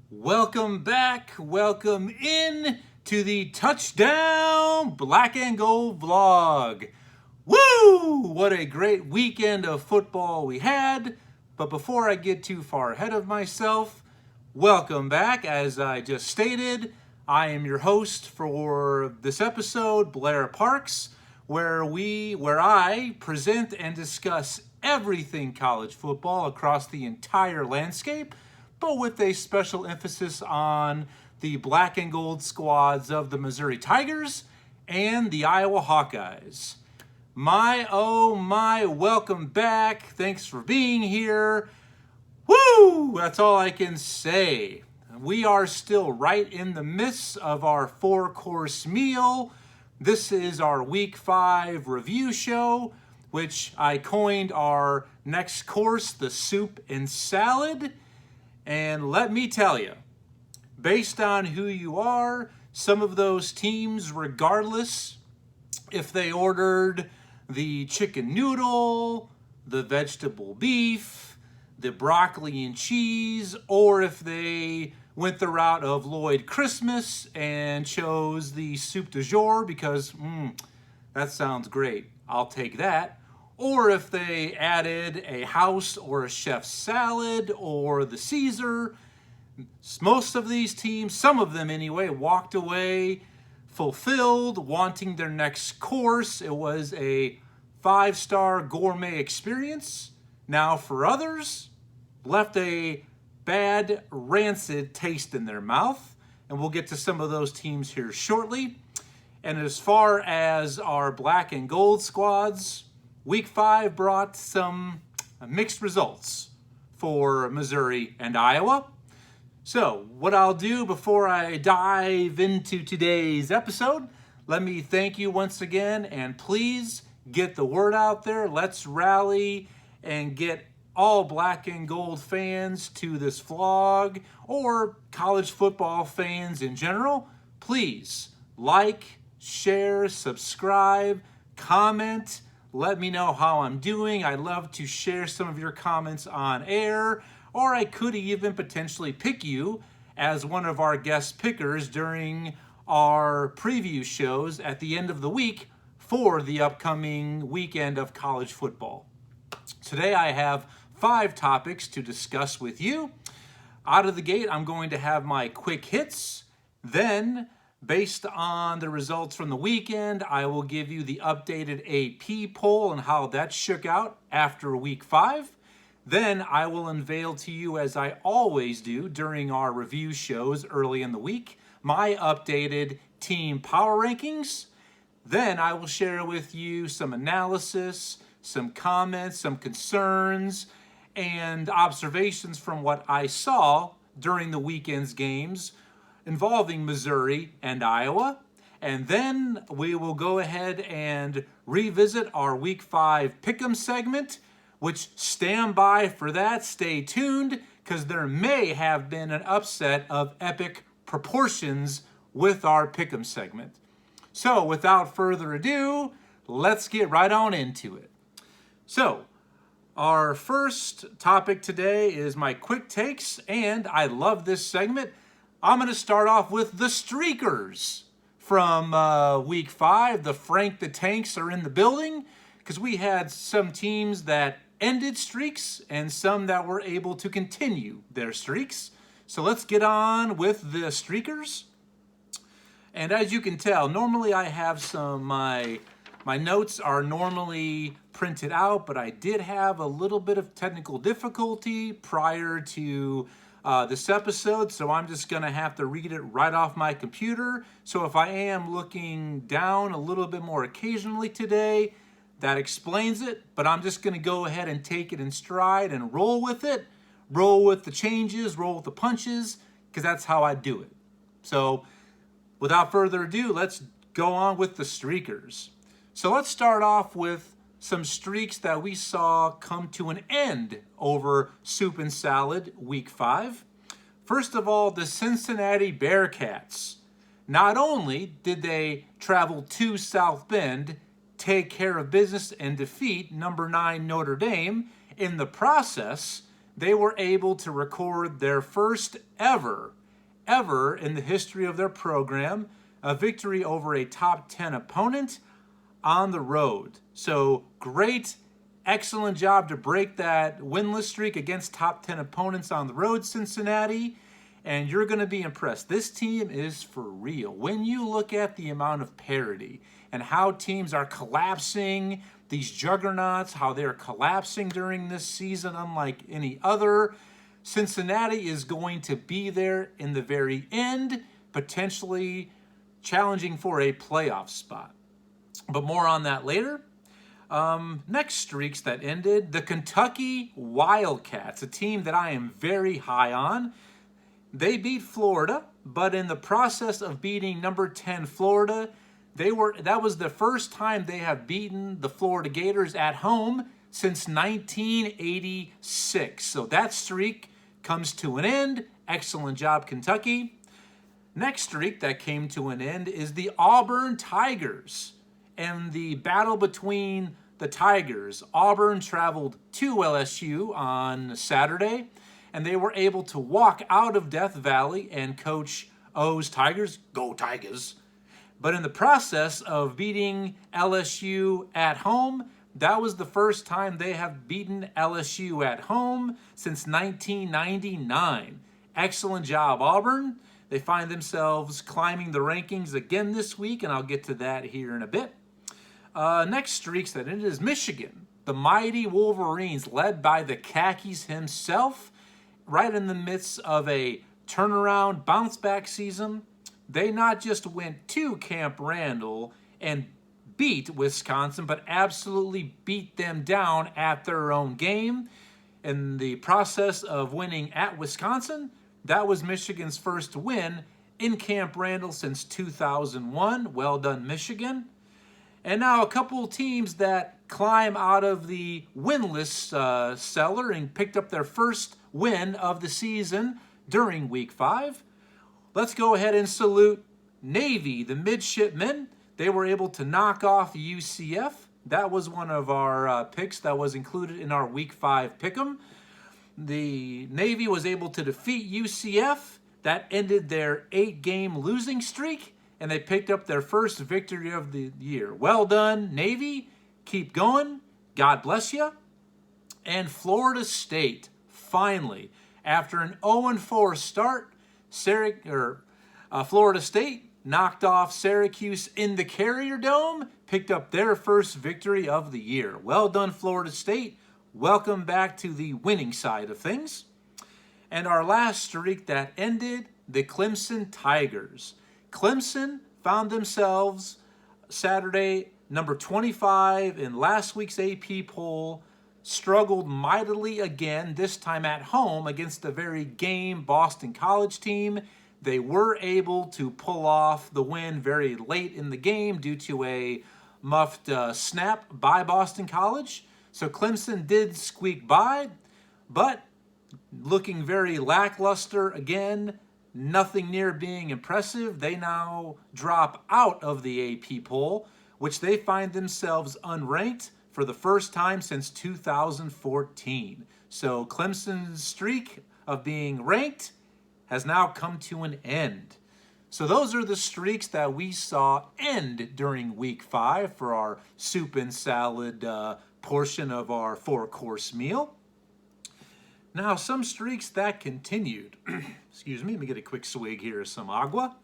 Welcome back, welcome in to the Touchdown Black and Gold vlog. Woo! What a great weekend of football we had. But before I get too far ahead of myself, welcome back. As I just stated, I am your host for this episode, Blair Parks, where I present and discuss everything college football across the entire landscape, but with a special emphasis on the black and gold squads of the Missouri Tigers and the Iowa Hawkeyes. Oh my, welcome back. Thanks for being here. Woo! That's all I can say. We are still right in the midst of our 4-course meal. This is our Week 5 review show, which I coined our next course, the soup and salad. And let me tell you, based on who you are, some of those teams, regardless if they ordered the chicken noodle, the vegetable beef, the broccoli and cheese, or if they went the route of Lloyd Christmas and chose the soup du jour because, that sounds great, I'll take that. Or if they added a house or a chef's salad or the Caesar, most of these teams, some of them anyway, walked away fulfilled, wanting their next course. It was a 5-star gourmet experience. Now for others, left a bad, rancid taste in their mouth. And we'll get to some of those teams here shortly. And as far as our black and gold squads, Week 5 brought some mixed results for Missouri and Iowa. So what I'll do before I dive into today's episode, let me thank you once again, and please get the word out there. Let's rally and get all black and gold fans to this vlog, or college football fans in general. Please like, share, subscribe, comment. Let me know how I'm doing. I'd love to share some of your comments on air, or I could even potentially pick you as one of our guest pickers during our preview shows at the end of the week for the upcoming weekend of college football. Today I have 5 topics to discuss with you. Out of the gate, I'm going to have my quick hits. Then, based on the results from the weekend, I will give you the updated AP poll and how that shook out after Week 5. Then I will unveil to you, as I always do during our review shows early in the week, my updated team power rankings. Then I will share with you some analysis, some comments, some concerns, and observations from what I saw during the weekend's games involving Missouri and Iowa. And then we will go ahead and revisit our Week 5 Pick'em segment, which stand by for that. Stay tuned, because there may have been an upset of epic proportions with our Pick'em segment. So without further ado, let's get right on into it. So our first topic today is my quick takes, and I love this segment. I'm going to start off with the Streakers from Week 5. The Frank the Tanks are in the building, because we had some teams that ended streaks and some that were able to continue their streaks. So let's get on with the Streakers. And as you can tell, normally I have my notes are normally printed out, but I did have a little bit of technical difficulty prior to this episode, so I'm just going to have to read it right off my computer. So if I am looking down a little bit more occasionally today, that explains it, but I'm just going to go ahead and take it in stride and roll with it, roll with the changes, roll with the punches, because that's how I do it. So without further ado, let's go on with the Streakers. So let's start off with some streaks that we saw come to an end over Soup and Salad Week 5. First of all, the Cincinnati Bearcats. Not only did they travel to South Bend, take care of business and defeat number 9 Notre Dame, in the process, they were able to record their first ever ever in the history of their program, a victory over a top 10 opponent on the road. So great, excellent job to break that winless streak against top 10 opponents on the road, Cincinnati. And you're going to be impressed. This team is for real. When you look at the amount of parity and how teams are collapsing, these juggernauts, how they're collapsing during this season unlike any other, Cincinnati is going to be there in the very end, potentially challenging for a playoff spot. But more on that later. Next streaks that ended, the Kentucky Wildcats, a team that I am very high on. They beat Florida, but in the process of beating number 10 Florida, that was the first time they have beaten the Florida Gators at home since 1986. So that streak comes to an end. Excellent job, Kentucky. Next streak that came to an end is the Auburn Tigers. And the battle between the Tigers. Auburn traveled to LSU on Saturday, and they were able to walk out of Death Valley and Coach O's Tigers, go Tigers. But in the process of beating LSU at home, that was the first time they have beaten LSU at home since 1999. Excellent job, Auburn. They find themselves climbing the rankings again this week, and I'll get to that here in a bit. Next streaks that ended is Michigan. The mighty Wolverines, led by the Hawkeyes himself, right in the midst of a turnaround, bounce-back season. They not just went to Camp Randall and beat Wisconsin, but absolutely beat them down at their own game. In the process of winning at Wisconsin, that was Michigan's first win in Camp Randall since 2001. Well done, Michigan. And now a couple of teams that climb out of the winless cellar and picked up their first win of the season during Week 5. Let's go ahead and salute Navy, the midshipmen. They were able to knock off UCF. That was one of our picks that was included in our Week 5 pick'em. The Navy was able to defeat UCF. That ended their 8-game losing streak, and they picked up their first victory of the year. Well done, Navy. Keep going. God bless you. And Florida State, finally, after an 0-4 start, Florida State knocked off Syracuse in the Carrier Dome, picked up their first victory of the year. Well done, Florida State. Welcome back to the winning side of things. And our last streak that ended, the Clemson Tigers. Clemson found themselves Saturday number 25 in last week's AP poll, struggled mightily again, this time at home against the very game Boston College team. They were able to pull off the win very late in the game due to a muffed snap by Boston College. So Clemson did squeak by, but looking very lackluster again, nothing near being impressive. They now drop out of the AP poll, which they find themselves unranked for the first time since 2014. So Clemson's streak of being ranked has now come to an end. So those are the streaks that we saw end during Week 5 for our soup and salad portion of our 4-course meal. Now, some streaks that continued. Excuse me, let me get a quick swig here of some agua.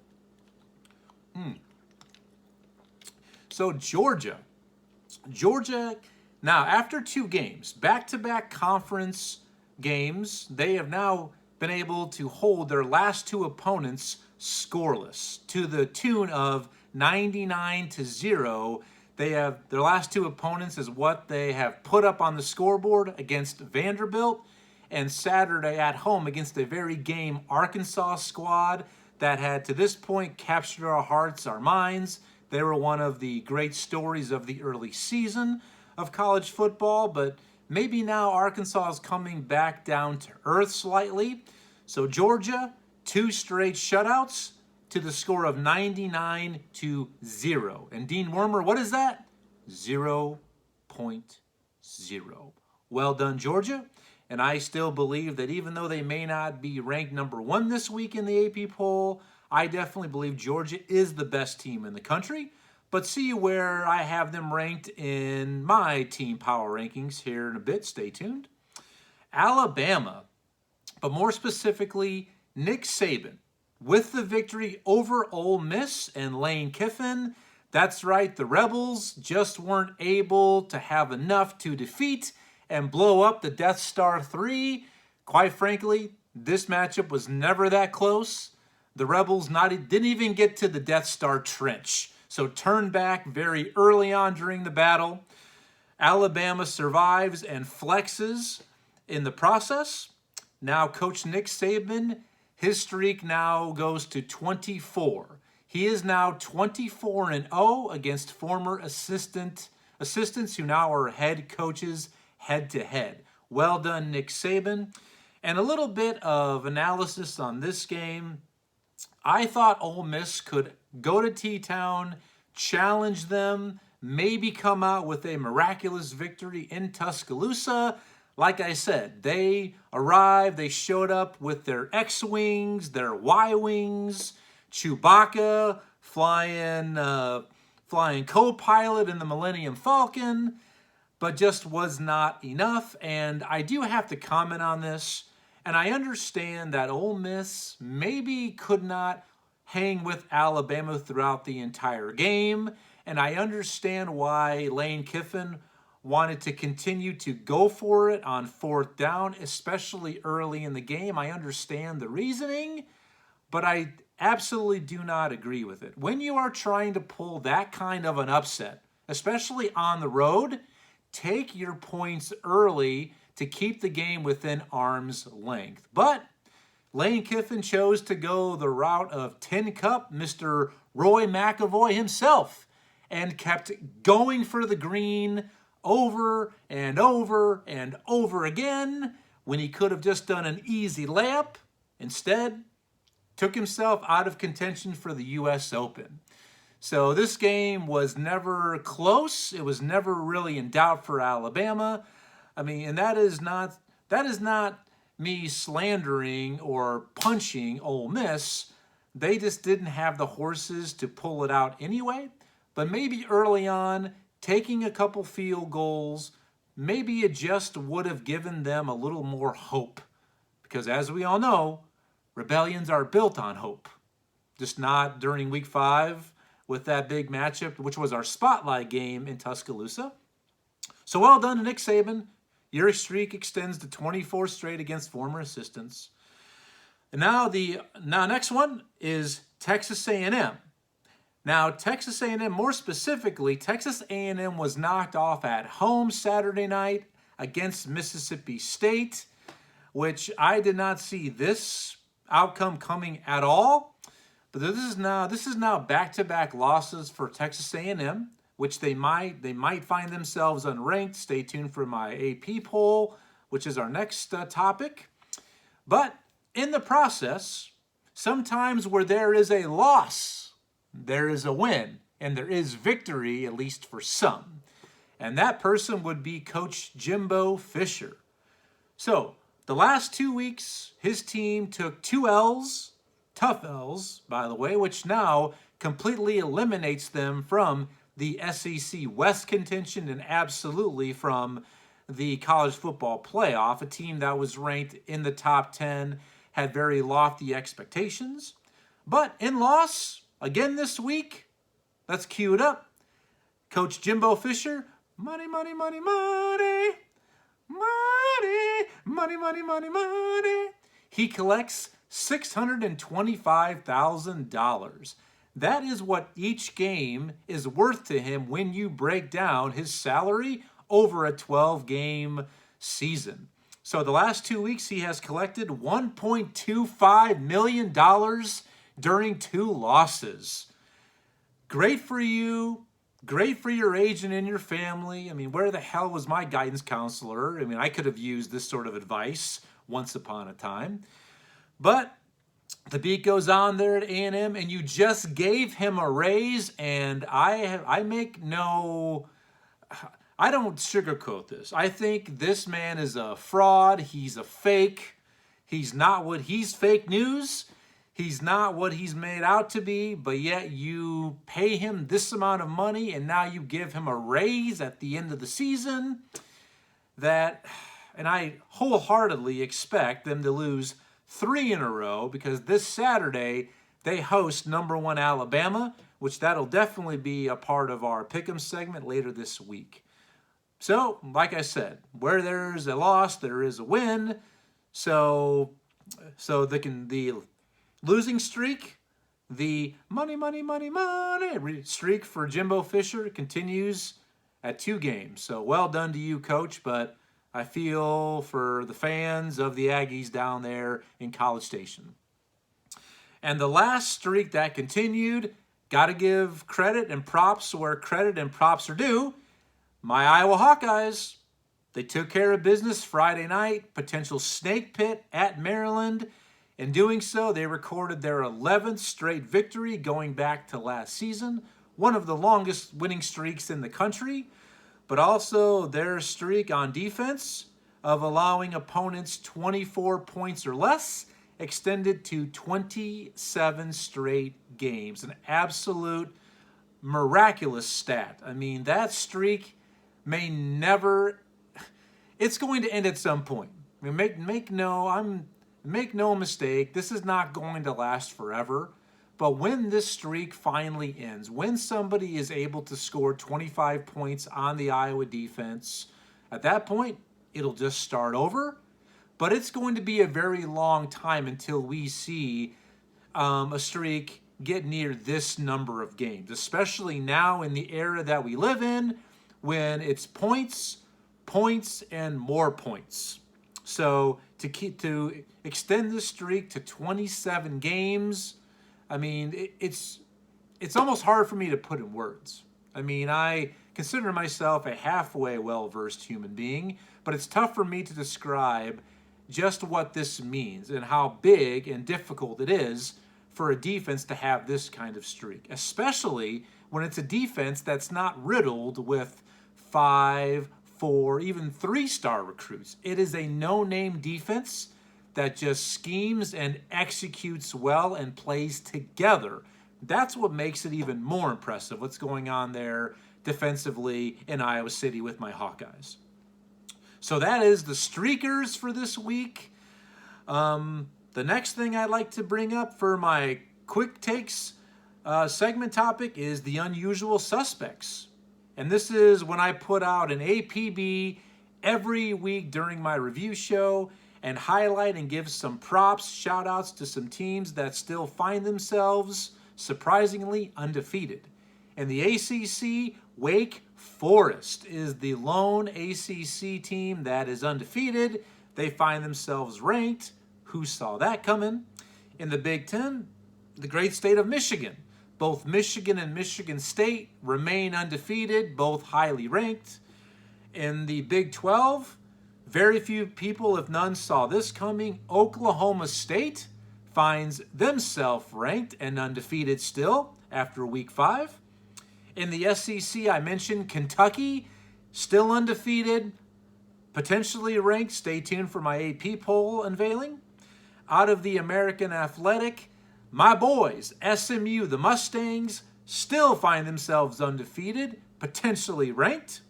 So Georgia, now after 2 games, back-to-back conference games, they have now been able to hold their last 2 opponents scoreless to the tune of 99-0. They have their last 2 opponents is what they have put up on the scoreboard against Vanderbilt and Saturday at home against a very game Arkansas squad that had to this point captured our hearts, our minds. They were one of the great stories of the early season of college football, but maybe now Arkansas is coming back down to earth slightly. So Georgia, 2 straight shutouts to the score of 99-0. And Dean Wormer, what is that? 0.0. Well done, Georgia. And I still believe that even though they may not be ranked number 1 this week in the AP poll, I definitely believe Georgia is the best team in the country. But see where I have them ranked in my team power rankings here in a bit. Stay tuned. Alabama, but more specifically, Nick Saban, with the victory over Ole Miss and Lane Kiffin. That's right, the Rebels just weren't able to have enough to defeat and blow up the Death Star 3. Quite frankly, this matchup was never that close. The Rebels didn't even get to the Death Star trench, so turned back very early on during the battle. Alabama survives and flexes in the process. Now Coach Nick Saban, his streak now goes to 24. He is now 24-0 against former assistants who now are head coaches head-to-head. Well done, Nick Saban. And a little bit of analysis on this game. I thought Ole Miss could go to T-Town, challenge them, maybe come out with a miraculous victory in Tuscaloosa. Like I said, they arrived, they showed up with their X-Wings, their Y-Wings, Chewbacca flying co-pilot in the Millennium Falcon, but just was not enough. And I do have to comment on this, and I understand that Ole Miss maybe could not hang with Alabama throughout the entire game, and I understand why Lane Kiffin wanted to continue to go for it on 4th down, especially early in the game. I understand the reasoning, but I absolutely do not agree with it. When you are trying to pull that kind of an upset, especially on the road, take your points early to keep the game within arm's length. But Lane Kiffin chose to go the route of Tin Cup, Mr. Roy McAvoy himself, and kept going for the green over and over and over again when he could have just done an easy layup. Instead, took himself out of contention for the U.S. Open. So this game was never close. It was never really in doubt for Alabama. I mean, and that is not me slandering or punching Ole Miss. They just didn't have the horses to pull it out anyway. But maybe early on, taking a couple field goals, maybe it just would have given them a little more hope. Because as we all know, rebellions are built on hope. Just not during week 5 with that big matchup, which was our spotlight game in Tuscaloosa. So well done to Nick Saban. Your streak extends to 24 straight against former assistants. And now next one is Texas A&M. Now, Texas A&M, more specifically, Texas A&M was knocked off at home Saturday night against Mississippi State, which I did not see this outcome coming at all. But this is now back-to-back losses for Texas A&M, which they might find themselves unranked. Stay tuned for my AP poll, which is our next topic. But in the process, sometimes where there is a loss, there is a win, and there is victory, at least for some. And that person would be Coach Jimbo Fisher. So, the last 2 weeks, his team took 2 L's, tough L's, by the way, which now completely eliminates them from the SEC West contention and absolutely from the college football playoff. A team that was ranked in the top 10 had very lofty expectations. But in loss, again this week, let's cue it up. Coach Jimbo Fisher, money, money, money, money, money, money, money, money, money. He collects $625,000. That is what each game is worth to him when you break down his salary over a 12-game season. So the last 2 weeks, he has collected $1.25 million during 2 losses. Great for you. Great for your agent and your family. I mean, where the hell was my guidance counselor? I mean, I could have used this sort of advice once upon a time. But the beat goes on there at A&M, and you just gave him a raise, and I I don't sugarcoat this. I think this man is a fraud. He's a fake. He's not what he's fake news. He's not what he's made out to be, but yet you pay him this amount of money and now you give him a raise at the end of the season. And I wholeheartedly expect them to lose 3 in a row because this Saturday they host number 1 Alabama, which that'll definitely be a part of our Pick'em segment later this week. So, like I said, where there's a loss, there is a win. So the losing streak, the money streak for Jimbo Fisher continues at 2 games. So well done to you, Coach, but I feel for the fans of the Aggies down there in College Station. And the last streak that continued, got to give credit and props where credit and props are due. My Iowa Hawkeyes, they took care of business Friday night, potential snake pit at Maryland. In doing so, they recorded their 11th straight victory going back to last season, one of the longest winning streaks in the country, but also their streak on defense of allowing opponents 24 points or less extended to 27 straight games. An absolute miraculous stat. I mean, that streak may never... It's going to end at some point. I mean, make no mistake, this is not going to last forever. But when this streak finally ends, when somebody is able to score 25 points on the Iowa defense, at that point, it'll just start over. But it's going to be a very long time until we see a streak get near this number of games, especially now in the era that we live in, when it's points, and more points. So to extend this streak to 27 games, I mean, it's almost hard for me to put in words. I mean, I consider myself a halfway well-versed human being, but it's tough for me to describe just what this means and how big and difficult it is for a defense to have this kind of streak, especially when it's a defense that's not riddled with 5, 4, even 3-star recruits. It is a no-name defense that just schemes and executes well and plays together. That's what makes it even more impressive, what's going on there defensively in Iowa City with my Hawkeyes. So that is the streakers for this week. The next thing I'd like to bring up for my quick takes segment topic is the unusual suspects. And this is when I put out an APB every week during my review show and highlight and give some props, shout outs to some teams that still find themselves surprisingly undefeated. In the ACC, Wake Forest is the lone ACC team that is undefeated. They find themselves ranked. Who saw that coming? In the Big Ten, the great state of Michigan. Both Michigan and Michigan State remain undefeated, both highly ranked. In the Big 12, very few people, if none, saw this coming. Oklahoma State finds themselves ranked and undefeated still after Week 5. In the SEC, I mentioned Kentucky, still undefeated, potentially ranked. Stay tuned for my AP poll unveiling. Out of the American Athletic, my boys, SMU, the Mustangs, still find themselves undefeated, potentially ranked.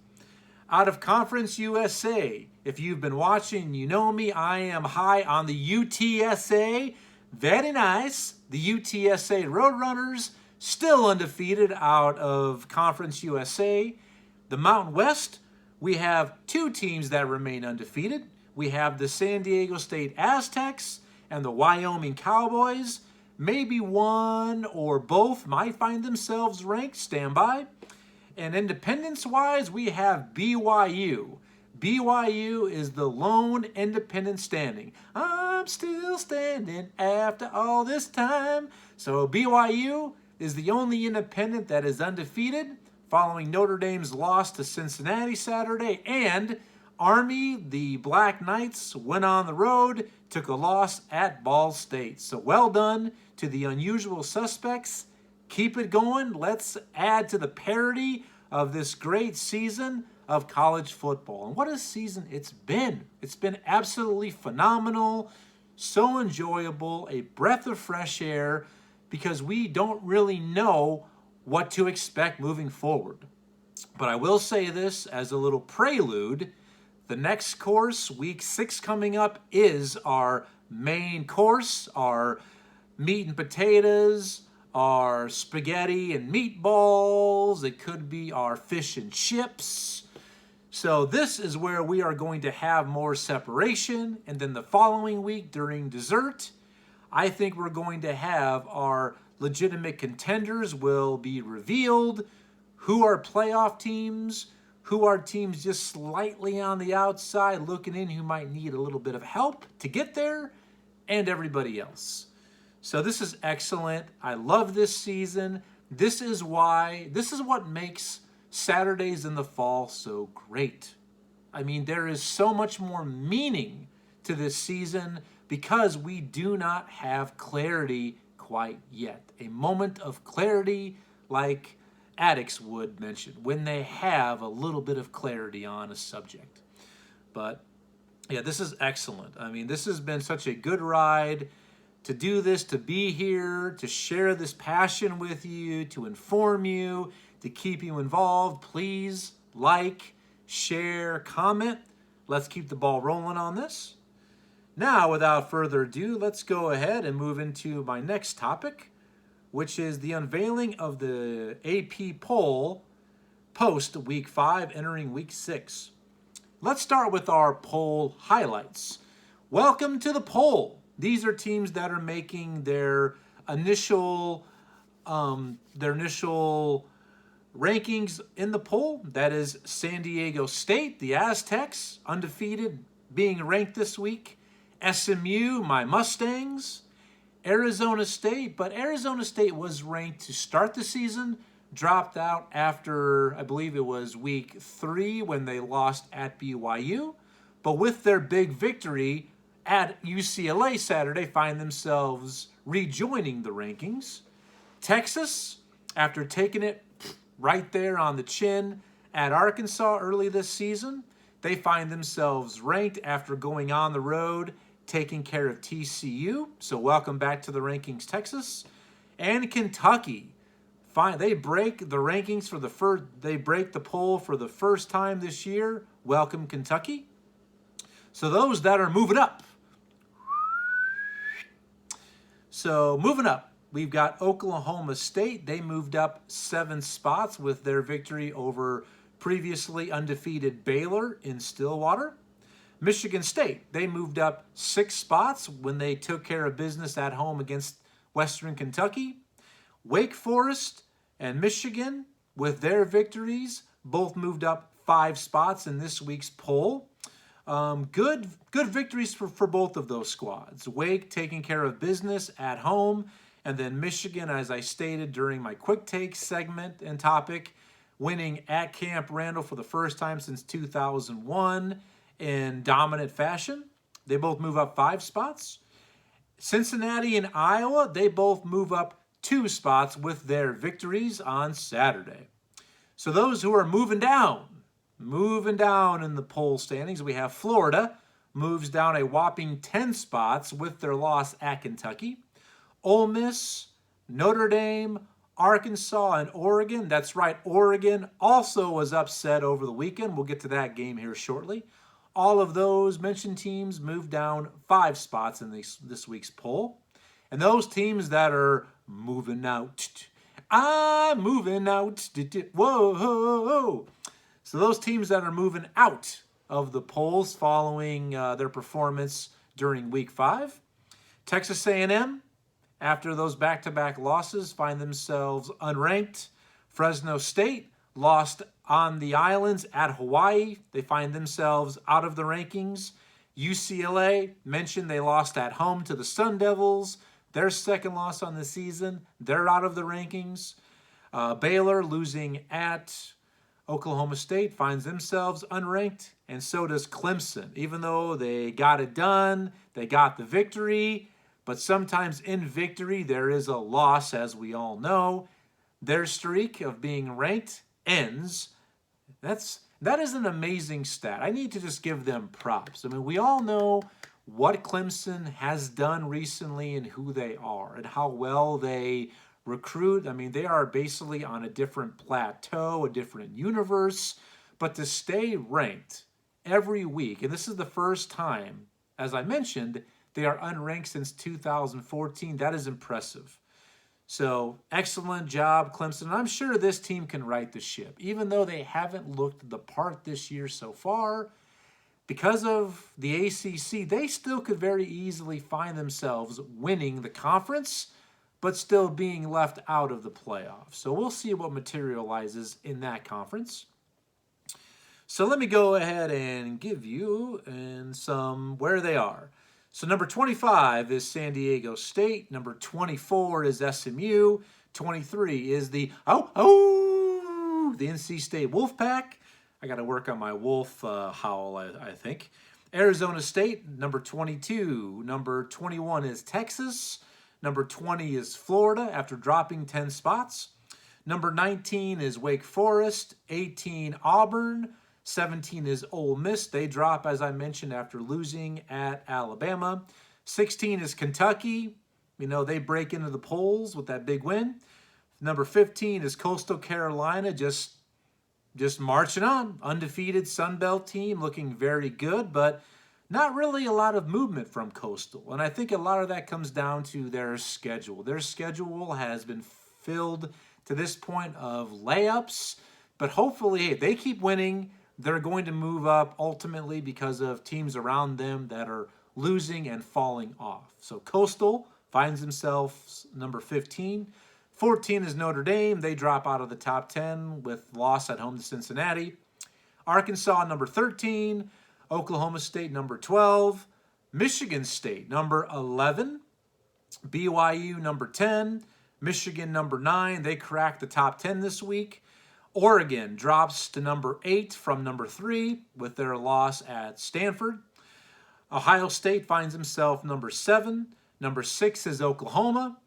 Out of Conference USA, if you've been watching, you know me, I am high on the UTSA. Very nice. The UTSA Roadrunners, still undefeated out of Conference USA. The Mountain West, we have 2 teams that remain undefeated. We have the San Diego State Aztecs and the Wyoming Cowboys. Maybe one or both might find themselves ranked. Stand by. And independence-wise, we have BYU. BYU is the lone independent standing. I'm still standing after all this time. So BYU is the only independent that is undefeated following Notre Dame's loss to Cincinnati Saturday. And Army, the Black Knights, went on the road, took a loss at Ball State. So well done to the unusual suspects. Keep it going. Let's add to the parody of this great season. of college football. And what a season it's been. It's been absolutely phenomenal, so enjoyable, a breath of fresh air, because we don't really know what to expect moving forward. But I will say this as a little prelude. The next course, week 6 coming up, is our main course, our meat and potatoes, our spaghetti and meatballs. It could be our fish and chips. So this is where we are going to have more separation. And then the following week during dessert, I think we're going to have our legitimate contenders will be revealed. Who are playoff teams? Who are teams just slightly on the outside looking in who might need a little bit of help to get there? And everybody else. So this is excellent. I love this season. This is what makes Saturdays in the fall so great. I mean, there is so much more meaning to this season because we do not have clarity quite yet. A moment of clarity like addicts would mention when they have a little bit of clarity on a subject. But yeah, this is excellent. I mean, this has been such a good ride to do this, to be here, to share this passion with you, to inform you, to keep you involved. Please like, share, comment. Let's keep the ball rolling on this. Now, without further ado, let's go ahead and move into my next topic, which is the unveiling of the AP poll post Week 5 entering Week 6. Let's start with our poll highlights. Welcome to the poll. These are teams that are making their initial rankings in the poll. That is San Diego State, the Aztecs, undefeated, being ranked this week. SMU, my Mustangs. Arizona State, but Arizona State was ranked to start the season, dropped out after, I believe it was week 3 when they lost at BYU. But with their big victory at UCLA Saturday, find themselves rejoining the rankings. Texas, after taking it right there on the chin at Arkansas early this season, they find themselves ranked after going on the road, taking care of TCU. So welcome back to the rankings, Texas. And Kentucky, they break the rankings for the first. They break the poll for the first time this year. Welcome, Kentucky. So those that are moving up. So moving up, we've got Oklahoma State. They moved up 7 spots with their victory over previously undefeated Baylor in Stillwater. Michigan State, they moved up 6 spots when they took care of business at home against Western Kentucky. Wake Forest and Michigan, with their victories, both moved up 5 spots in this week's poll. Good victories for both of those squads. Wake taking care of business at home, and then Michigan, as I stated during my quick take segment and topic, winning at Camp Randall for the first time since 2001 in dominant fashion. They both move up 5 spots. Cincinnati and Iowa, they both move up 2 spots with their victories on Saturday. So those who are moving down in the poll standings, we have Florida moves down a whopping 10 spots with their loss at Kentucky. Ole Miss, Notre Dame, Arkansas, and Oregon. That's right, Oregon also was upset over the weekend. We'll get to that game here shortly. All of those mentioned teams moved down 5 spots in this week's poll. And those teams that are moving out, whoa. So those teams that are moving out of the polls following their performance during Week 5. Texas A&M, after those back-to-back losses, find themselves unranked. Fresno State lost on the islands at Hawaii. They find themselves out of the rankings. UCLA, mentioned they lost at home to the Sun Devils. Their second loss on the season. They're out of the rankings. Baylor losing at Oklahoma State finds themselves unranked, and so does Clemson. Even though they got it done, they got the victory, but sometimes in victory there is a loss, as we all know. Their streak of being ranked ends. That's That is an amazing stat. I need to just give them props. I mean, we all know what Clemson has done recently and who they are and how well they recruit. I mean, they are basically on a different plateau, a different universe. But to stay ranked every week, and this is the first time, as I mentioned, they are unranked since 2014. That is impressive. So, excellent job, Clemson. I'm sure this team can right the ship. Even though they haven't looked the part this year so far, because of the ACC, they still could very easily find themselves winning the conference, but still being left out of the playoffs. So we'll see what materializes in that conference. So let me go ahead and give you some where they are. So number 25 is San Diego State. Number 24 is SMU. 23 is the NC State Wolfpack. I got to work on my wolf howl, I think. Arizona State, number 22. Number 21 is Texas. Number 20 is Florida after dropping 10 spots. Number 19 is Wake Forest. 18, Auburn. 17 is Ole Miss. They drop, as I mentioned, after losing at Alabama. 16 is Kentucky. You know, they break into the polls with that big win. Number 15 is Coastal Carolina, just marching on. Undefeated Sun Belt team, looking very good, but not really a lot of movement from Coastal. And I think a lot of that comes down to their schedule. Their schedule has been filled to this point of layups, but hopefully, if they keep winning, they're going to move up ultimately because of teams around them that are losing and falling off. So Coastal finds himself number 15. 14 is Notre Dame. They drop out of the top 10 with loss at home to Cincinnati. Arkansas, number 13. Oklahoma State, number 12. Michigan State, number 11. BYU, number 10. Michigan, number 9. They cracked the top 10 this week. Oregon drops to number 8 from number 3 with their loss at Stanford. Ohio State finds himself number 7. Number 6 is Oklahoma.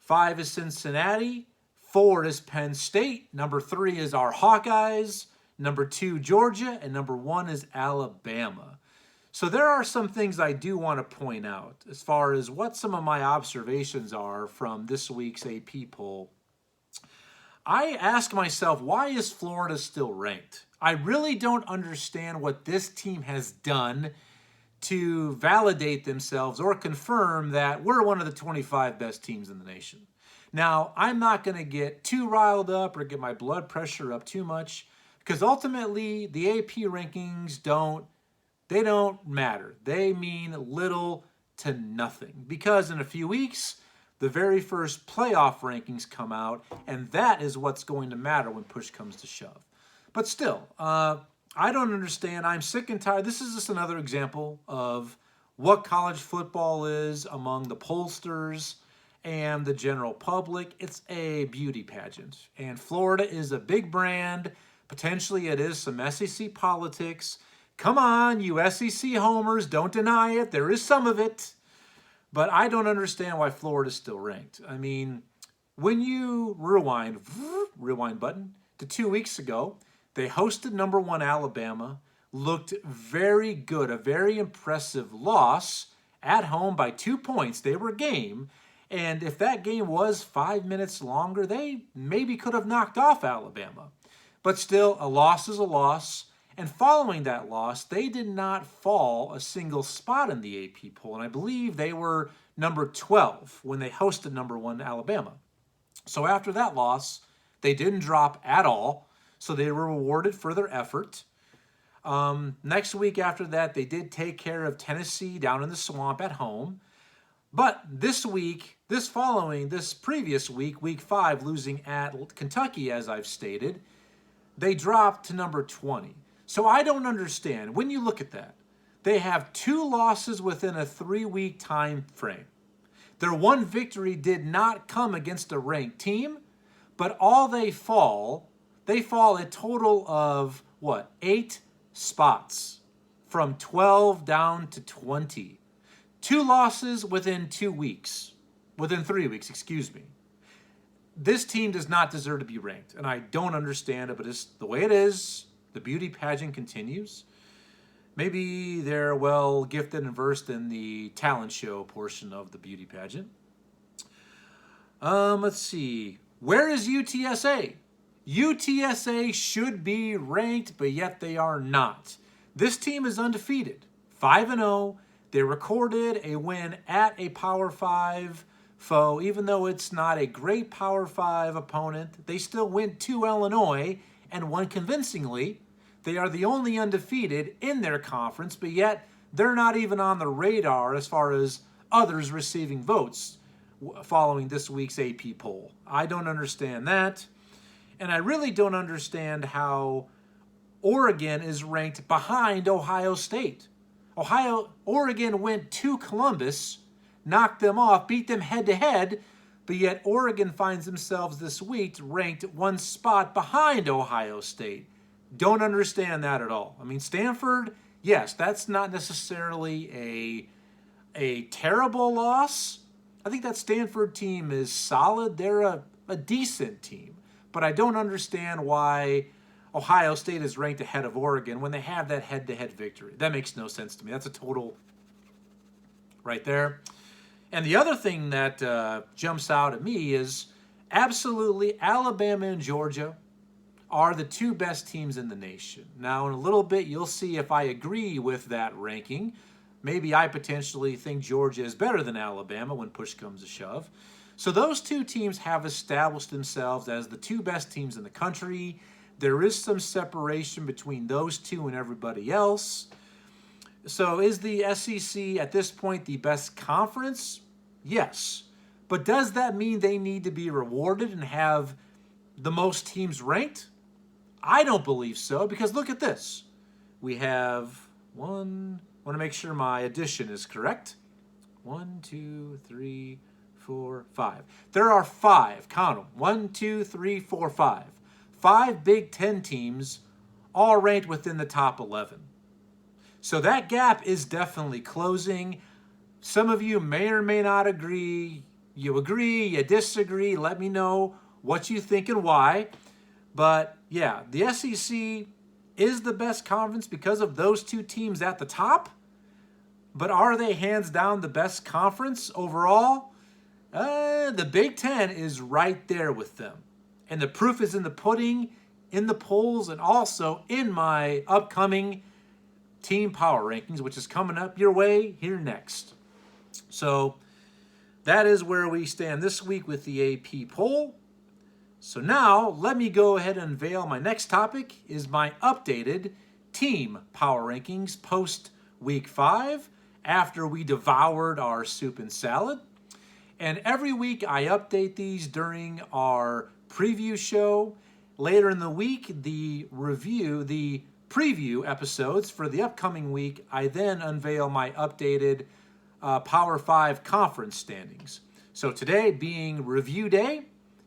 5 is Cincinnati. 4 is Penn State. Number 3 is our Hawkeyes. Number 2, Georgia. And number 1 is Alabama. So there are some things I do want to point out as far as what some of my observations are from this week's AP poll. I ask myself, why is Florida still ranked? I really don't understand what this team has done to validate themselves or confirm that we're one of the 25 best teams in the nation. Now, I'm not going to get too riled up or get my blood pressure up too much because ultimately the AP rankings don't matter. They mean little to nothing because in a few weeks, the very first playoff rankings come out, and that is what's going to matter when push comes to shove. But still, I don't understand. I'm sick and tired. This is just another example of what college football is among the pollsters and the general public. It's a beauty pageant, and Florida is a big brand. Potentially it is some SEC politics. Come on, you SEC homers, don't deny it. There is some of it. But I don't understand why Florida's still ranked. I mean, when you rewind button, to 2 weeks ago, they hosted number 1 Alabama, looked very good, a very impressive loss at home by 2 points. They were game. And if that game was 5 minutes longer, they maybe could have knocked off Alabama. But still, a loss is a loss. And following that loss, they did not fall a single spot in the AP poll. And I believe they were number 12 when they hosted number 1 Alabama. So after that loss, they didn't drop at all. So they were rewarded for their effort. Next week after that, they did take care of Tennessee down in the swamp at home. But this previous week, week 5, losing at Kentucky, as I've stated, they dropped to number 20. So I don't understand. When you look at that, they have 2 losses within a 3-week time frame. Their one victory did not come against a ranked team, but they fall a total of, 8 spots from 12 down to 20. 2 losses within 3 weeks, excuse me. This team does not deserve to be ranked, and I don't understand it, but it's the way it is. The beauty pageant continues. Maybe they're well gifted and versed in the talent show portion of the beauty pageant. Let's see. Where is UTSA? UTSA should be ranked, but yet they are not. This team is undefeated, 5-0. They recorded a win at a Power 5 foe. Even though it's not a great Power 5 opponent, they still went to Illinois and won convincingly. They are the only undefeated in their conference, but yet they're not even on the radar as far as others receiving votes following this week's AP poll. I don't understand that. And I really don't understand how Oregon is ranked behind Ohio State. Oregon went to Columbus, knocked them off, beat them head-to-head, but yet Oregon finds themselves this week ranked one spot behind Ohio State. Don't understand that at all. I mean, Stanford, yes, that's not necessarily a terrible loss. I think that Stanford team is solid. They're a decent team. But I don't understand why Ohio State is ranked ahead of Oregon when they have that head-to-head victory. That makes no sense to me. That's a total right there. And the other thing that jumps out at me is absolutely Alabama and Georgia are the two best teams in the nation. Now, in a little bit, you'll see if I agree with that ranking. Maybe I potentially think Georgia is better than Alabama when push comes to shove. So those two teams have established themselves as the two best teams in the country. There is some separation between those two and everybody else. So is the SEC at this point the best conference? Yes. But does that mean they need to be rewarded and have the most teams ranked? I don't believe so, because look at this. We have I want to make sure my addition is correct. 1, 2, 3, 4, 5. There are 5, count them. 1, 2, 3, 4, 5. 5 Big Ten teams all ranked within the top 11. So that gap is definitely closing. Some of you may or may not agree. You agree, you disagree. Let me know what you think and why. But yeah, the SEC is the best conference because of those two teams at the top. But are they hands down the best conference overall? The Big Ten is right there with them. And the proof is in the pudding, in the polls, and also in my upcoming team power rankings, which is coming up your way here next. So that is where we stand this week with the AP poll. So now let me go ahead and unveil my next topic is my updated team power rankings post week 5 after we devoured our soup and salad. And every week I update these during our preview show. Later in the week, the preview episodes for the upcoming week, I then unveil my updated Power 5 conference standings. So today being review day,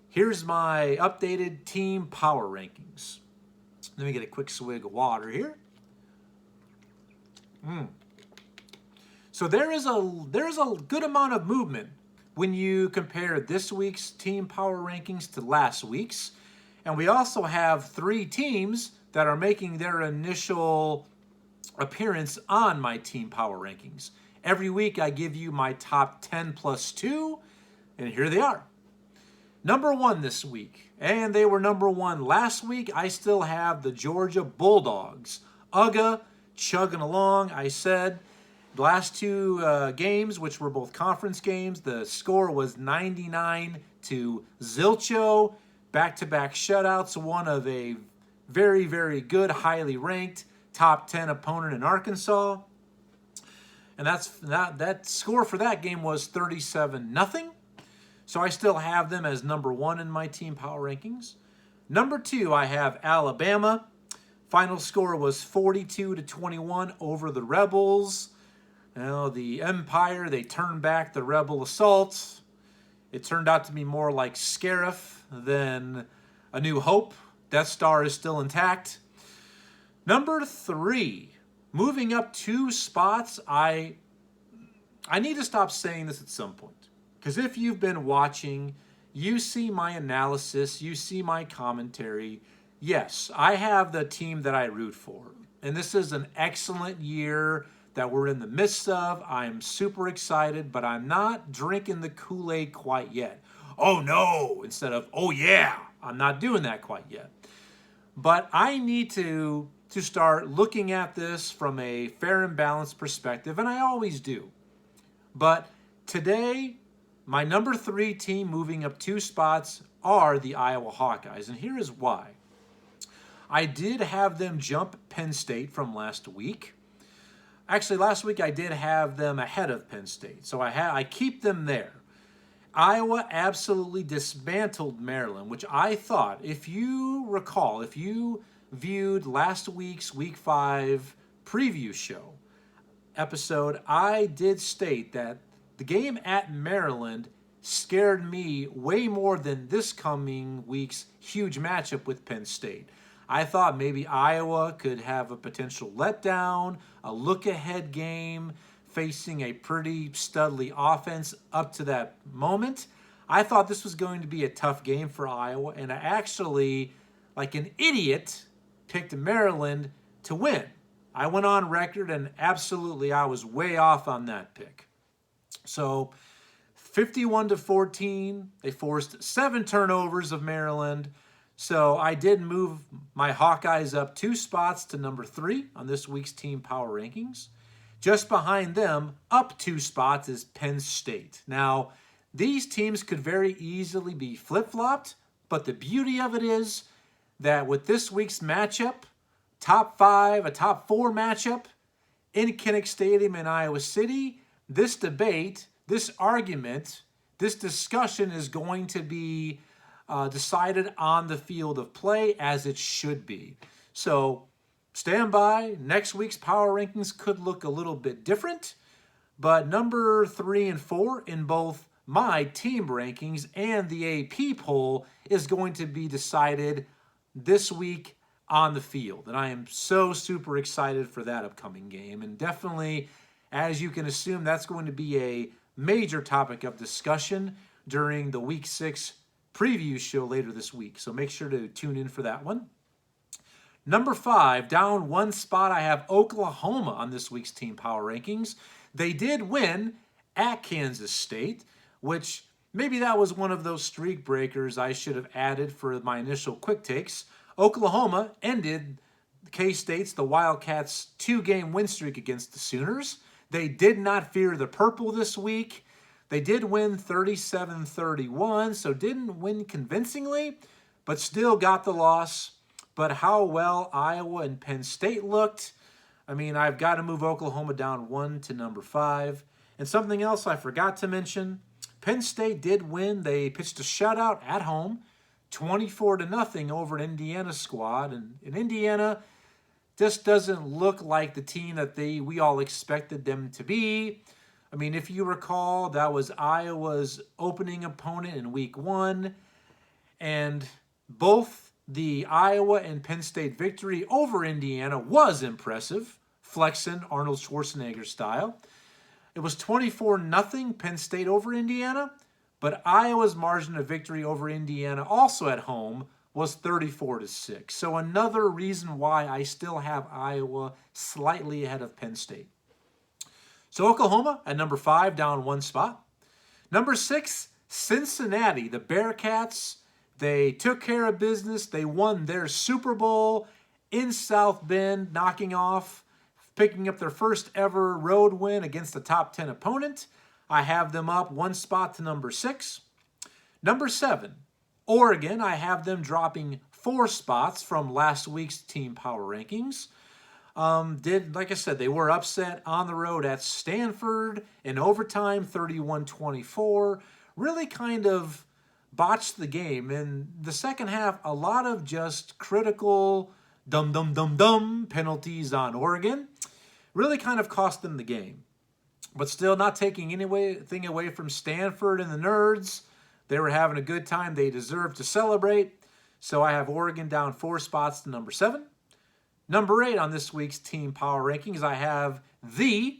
here's my updated team power rankings. Let me get a quick swig of water here. So there is a good amount of movement when you compare this week's team power rankings to last week's. And we also have 3 teams that are making their initial appearance on my team power rankings. Every week I give you my top 10 plus 2, and here they are. Number 1 this week, and they were number 1 last week. I still have the Georgia Bulldogs. UGA chugging along. I said the last 2 games, which were both conference games, the score was 99 to Zilcho. Back-to-back shutouts, one of a very, very good, highly ranked top 10 opponent in Arkansas. And that score for that game was 37-0. So I still have them as number 1 in my team power rankings. Number 2, I have Alabama. Final score was 42-21 over the Rebels. Now the Empire, they turned back the Rebel assault. It turned out to be more like Scarif than A New Hope. Death Star is still intact. Number 3, moving up 2 spots. I need to stop saying this at some point. Because if you've been watching, you see my analysis, you see my commentary, Yes, I have the team that I root for. And this is an excellent year that we're in the midst of. I'm super excited, but I'm not drinking the Kool-Aid quite yet. Oh no, instead of oh yeah. I'm not doing that quite yet. But I need to start looking at this from a fair and balanced perspective, and I always do. But today, my number 3 team moving up 2 spots are the Iowa Hawkeyes, and here is why. I did have them jump Penn State from last week. Actually, last week I did have them ahead of Penn State, so I keep them there. Iowa absolutely dismantled Maryland, which I thought, if you recall, if you viewed last week's Week 5 preview show episode, I did state that the game at Maryland scared me way more than this coming week's huge matchup with Penn State. I thought maybe Iowa could have a potential letdown, a look-ahead game, facing a pretty studly offense up to that moment. I thought this was going to be a tough game for Iowa, and I actually, like an idiot, picked Maryland to win. I went on record, and absolutely I was way off on that pick. So 51-14, they forced 7 turnovers of Maryland. So I did move my Hawkeyes up 2 spots to number 3 on this week's team power rankings. Just behind them, up 2 spots, is Penn State. Now, these teams could very easily be flip-flopped, but the beauty of it is that with this week's matchup, top 5, a top 4 matchup in Kinnick Stadium in Iowa City, this debate, this argument, this discussion is going to be decided on the field of play as it should be. So stand by. Next week's power rankings could look a little bit different, but number 3 and 4 in both my team rankings and the AP poll is going to be decided this week on the field. And I am so super excited for that upcoming game. And definitely, as you can assume, that's going to be a major topic of discussion during the Week 6 preview show later this week. So make sure to tune in for that one. Number 5, down 1 spot, I have Oklahoma on this week's team power rankings. They did win at Kansas State, which maybe that was one of those streak breakers I should have added for my initial quick takes. Oklahoma ended K-State's, the Wildcats' 2-game win streak against the Sooners. They did not fear the purple this week. They did win 37-31, so didn't win convincingly, but still got the loss. But how well Iowa and Penn State looked, I mean, I've got to move Oklahoma down 1 to number 5. And something else I forgot to mention, Penn State did win. They pitched a shutout at home, 24-0 over an Indiana squad. And Indiana just doesn't look like the team that we all expected them to be. I mean, if you recall, that was Iowa's opening opponent in Week 1. And both the Iowa and Penn State victory over Indiana was impressive, flexing Arnold Schwarzenegger style. It was 24-0 Penn State over Indiana, but Iowa's margin of victory over Indiana, also at home, was 34-6. So another reason why I still have Iowa slightly ahead of Penn State. So Oklahoma at number 5, down 1 spot. Number 6, Cincinnati. The Bearcats, they took care of business. They won their Super Bowl in South Bend, picking up their first ever road win against a top 10 opponent. I have them up 1 spot to number 6. Number 7, Oregon. I have them dropping 4 spots from last week's team power rankings. Like I said, they were upset on the road at Stanford in overtime, 31-24. Really kind of botched the game. In the second half, a lot of just critical dumb penalties on Oregon. Really kind of cost them the game. But still not taking anything away from Stanford and the Nerds. They were having a good time. They deserve to celebrate. So I have Oregon down 4 spots to number 7. Number 8 on this week's team power rankings, I have the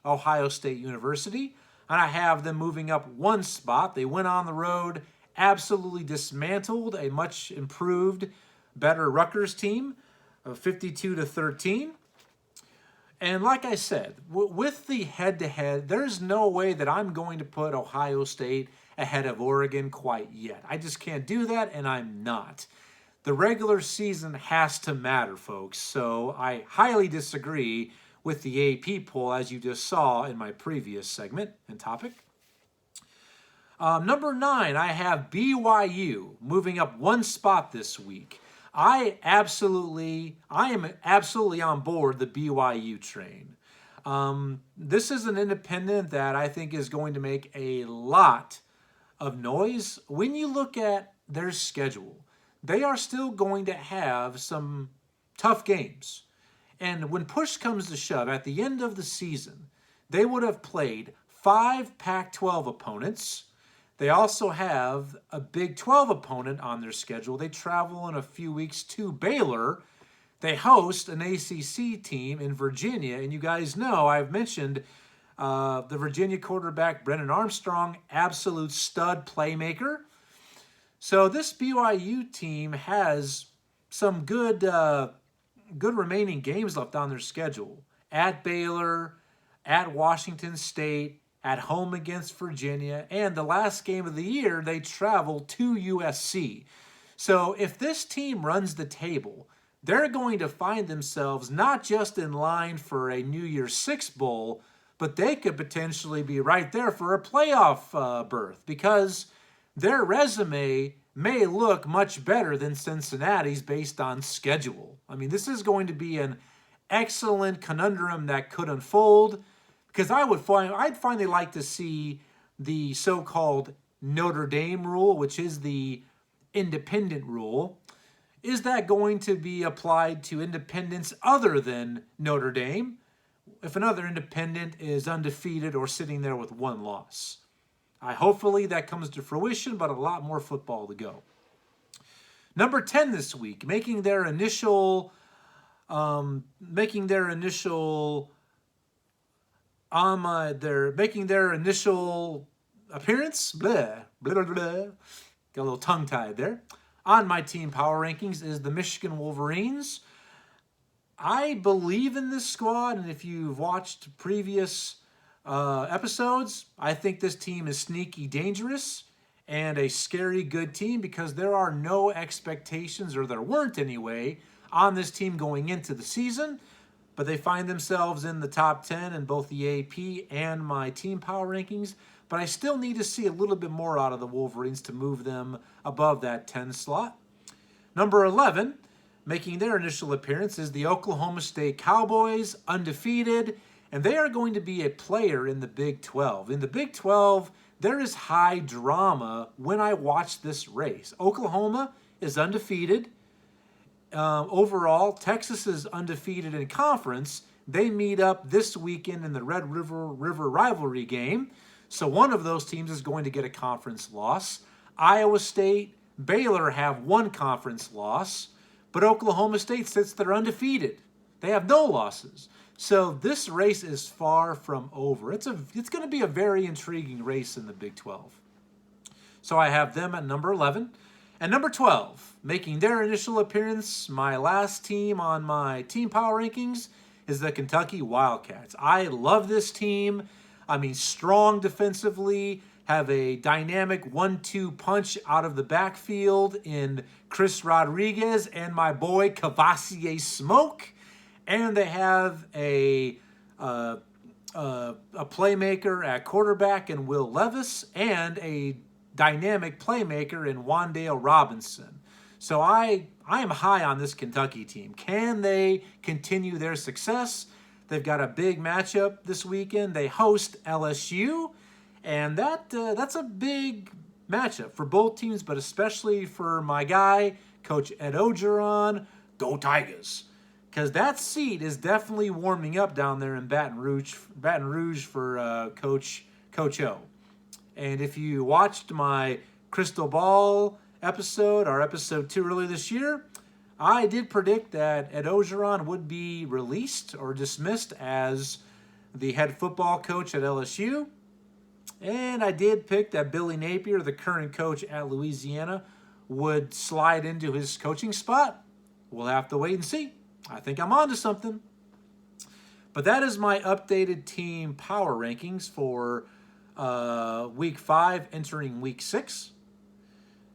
Ohio State University. And I have them moving up 1 spot. They went on the road absolutely dismantled a much improved, better Rutgers team of 52-13. And like I said, with the head-to-head, there's no way that I'm going to put Ohio State ahead of Oregon quite yet. I just can't do that, and I'm not. The regular season has to matter, folks. So I highly disagree with the AP poll, as you just saw in my previous segment and topic. Number 9, I have BYU moving up one spot this week. I am absolutely on board the BYU train. This is an independent that I think is going to make a lot of noise. When you look at their schedule, they are still going to have some tough games. And when push comes to shove, at the end of the season, they would have played 5 Pac-12 opponents. They also have a Big 12 opponent on their schedule. They travel in a few weeks to Baylor. They host an ACC team in Virginia. And you guys know I've mentioned the Virginia quarterback, Brennan Armstrong, absolute stud playmaker. So this BYU team has some good remaining games left on their schedule. At Baylor, at Washington State, at home against Virginia, and the last game of the year, they travel to USC. So if this team runs the table, they're going to find themselves not just in line for a New Year's Six Bowl, but they could potentially be right there for a playoff berth because their resume may look much better than Cincinnati's based on schedule. I mean, this is going to be an excellent conundrum that could unfold. Because I'd finally like to see the so-called Notre Dame rule, which is the independent rule. Is that going to be applied to independents other than Notre Dame if another independent is undefeated or sitting there with one loss? Hopefully that comes to fruition, but a lot more football to go. Number 10 this week, making their initial appearance, blah, blah, blah, blah. Got a little tongue-tied there. On my team power rankings is the Michigan Wolverines. I believe in this squad, and if you've watched previous episodes, I think this team is sneaky dangerous and a scary good team because there are no expectations, or there weren't anyway, on this team going into the season. But they find themselves in the top 10 in both the AP and my team power rankings. But I still need to see a little bit more out of the Wolverines to move them above that 10 slot. Number 11, making their initial appearance, is the Oklahoma State Cowboys, undefeated. And they are going to be a player in the Big 12. In the Big 12, there is high drama when I watch this race. Oklahoma is undefeated. Overall, Texas is undefeated in conference. They meet up this weekend in the Red River rivalry game. So one of those teams is going to get a conference loss. Iowa State, Baylor have one conference loss, but Oklahoma State sits there undefeated. They have no losses. So this race is far from over. It's going to be a very intriguing race in the Big 12. So I have them at number 11. And number 12, making their initial appearance, my last team on my team power rankings, is the Kentucky Wildcats. I love this team. I mean, strong defensively, have a dynamic 1-2 punch out of the backfield in Chris Rodriguez and my boy Cavassier Smoke. And they have a playmaker at quarterback in Will Levis and a dynamic playmaker in Wan'Dale Robinson. So I am high on this Kentucky team. Can they continue their success? They've got a big matchup this weekend. They host LSU, and that's a big matchup for both teams, but especially for my guy, Coach Ed Orgeron. Go Tigers! Because that seat is definitely warming up down there in Baton Rouge for Coach O. And if you watched my Crystal Ball episode, our episode 2 earlier this year, I did predict that Ed Orgeron would be released or dismissed as the head football coach at LSU. And I did pick that Billy Napier, the current coach at Louisiana, would slide into his coaching spot. We'll have to wait and see. I think I'm on to something. But that is my updated team power rankings for Week 5 entering Week 6.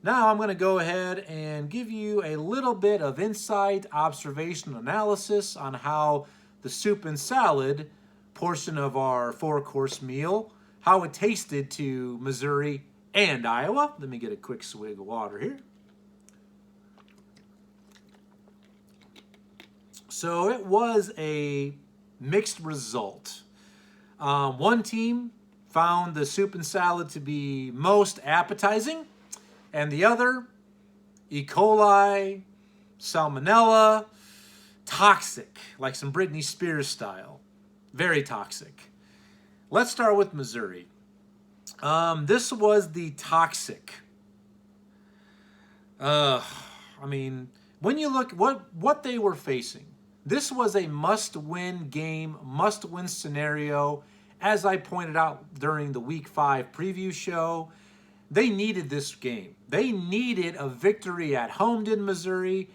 Now I'm going to go ahead and give you a little bit of insight, observation, analysis on how the soup and salad portion of our 4-course meal, how it tasted to Missouri and Iowa. Let me get a quick swig of water here. So it was a mixed result. One team found the soup and salad to be most appetizing, and the other, E. coli, salmonella, toxic, like some Britney Spears style. Very toxic. Let's start with Missouri. This was the toxic. I mean, when you look what they were facing, this was a must-win game, must-win scenario. As I pointed out during the Week 5 preview show, they needed this game. They needed a victory at home, did Missouri,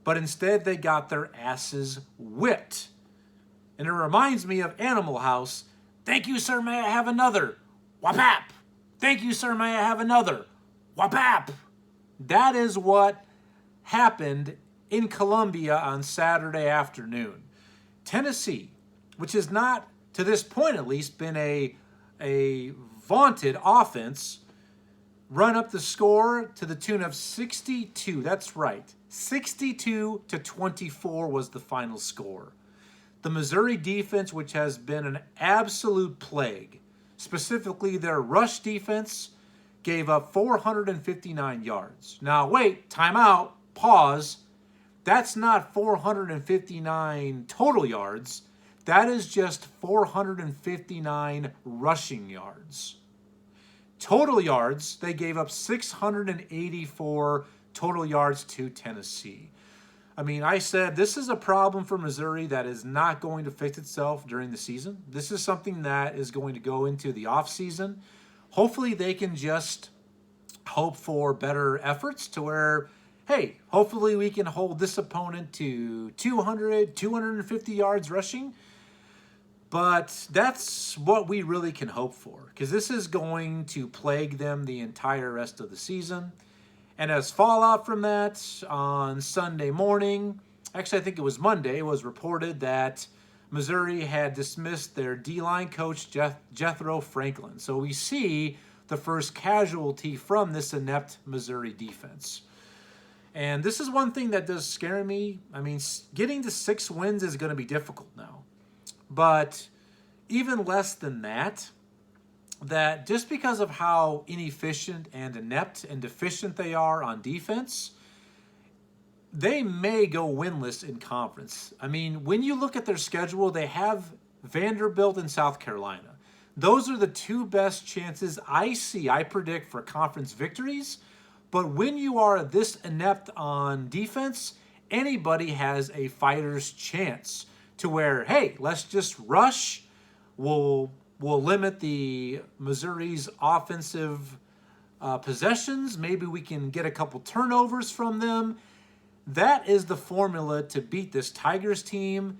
but instead they got their asses whipped. And it reminds me of Animal House. Thank you, sir, may I have another? Whap-ap! Thank you, sir, may I have another? Whap-ap! That is what happened in Columbia on Saturday afternoon. Tennessee, which has not, to this point at least, been a vaunted offense, run up the score to the tune of 62. That's right. 62-24 was the final score. The Missouri defense, which has been an absolute plague, specifically their rush defense, gave up 459 yards. Now, wait, timeout, pause. That's not 459 total yards. That is just 459 rushing yards. Total yards, they gave up 684 total yards to Tennessee. I mean, I said this is a problem for Missouri that is not going to fix itself during the season. This is something that is going to go into the offseason. Hopefully they can just hope for better efforts to where, hey, hopefully we can hold this opponent to 200, 250 yards rushing. But that's what we really can hope for, because this is going to plague them the entire rest of the season. And as fallout from that, on Sunday morning, actually I think it was Monday, it was reported that Missouri had dismissed their D-line coach, Jethro Franklin. So we see the first casualty from this inept Missouri defense. And this is one thing that does scare me. I mean, getting to 6 wins is going to be difficult now. But even less than that, that just because of how inefficient and inept and deficient they are on defense, they may go winless in conference. I mean, when you look at their schedule, they have Vanderbilt and South Carolina. Those are the 2 best chances I predict for conference victories. But when you are this inept on defense, anybody has a fighter's chance to where, hey, let's just rush. We'll limit the Missouri's offensive possessions. Maybe we can get a couple turnovers from them. That is the formula to beat this Tigers team.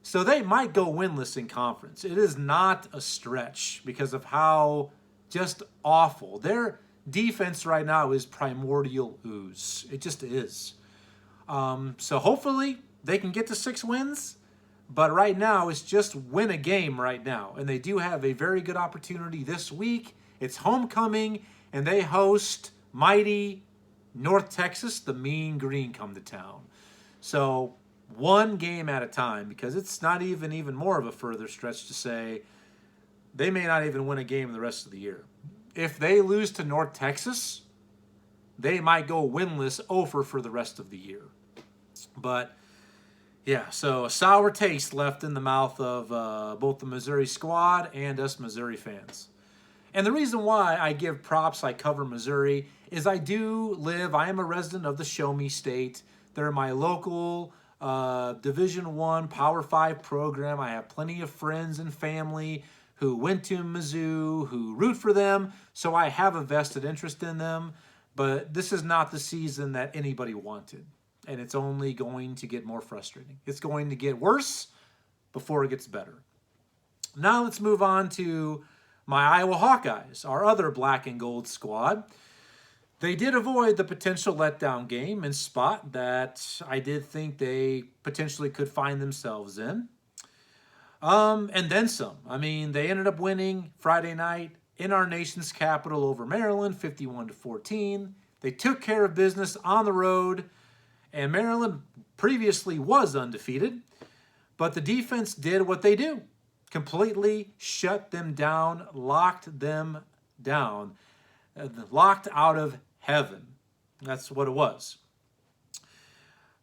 So they might go winless in conference. It is not a stretch because of how just awful. Their defense right now is primordial ooze. It just is. So hopefully they can get to 6 wins. But right now, it's just win a game right now. And they do have a very good opportunity this week. It's homecoming, and they host mighty North Texas. The Mean Green come to town. So one game at a time, because it's not even more of a further stretch to say they may not even win a game the rest of the year. If they lose to North Texas, they might go winless over for the rest of the year. But yeah, so a sour taste left in the mouth of both the Missouri squad and us Missouri fans. And the reason why I give props, I cover Missouri, is I am a resident of the Show Me State. They're my local Division I Power 5 program. I have plenty of friends and family who went to Mizzou, who root for them, so I have a vested interest in them. But this is not the season that anybody wanted, and it's only going to get more frustrating. It's going to get worse before it gets better. Now let's move on to my Iowa Hawkeyes, our other black and gold squad. They did avoid the potential letdown game and spot that I did think they potentially could find themselves in. And then some. I mean, they ended up winning Friday night in our nation's capital over Maryland, 51-14. They took care of business on the road, and Maryland previously was undefeated, but the defense did what they do. Completely shut them down, locked them down, locked out of heaven. That's what it was.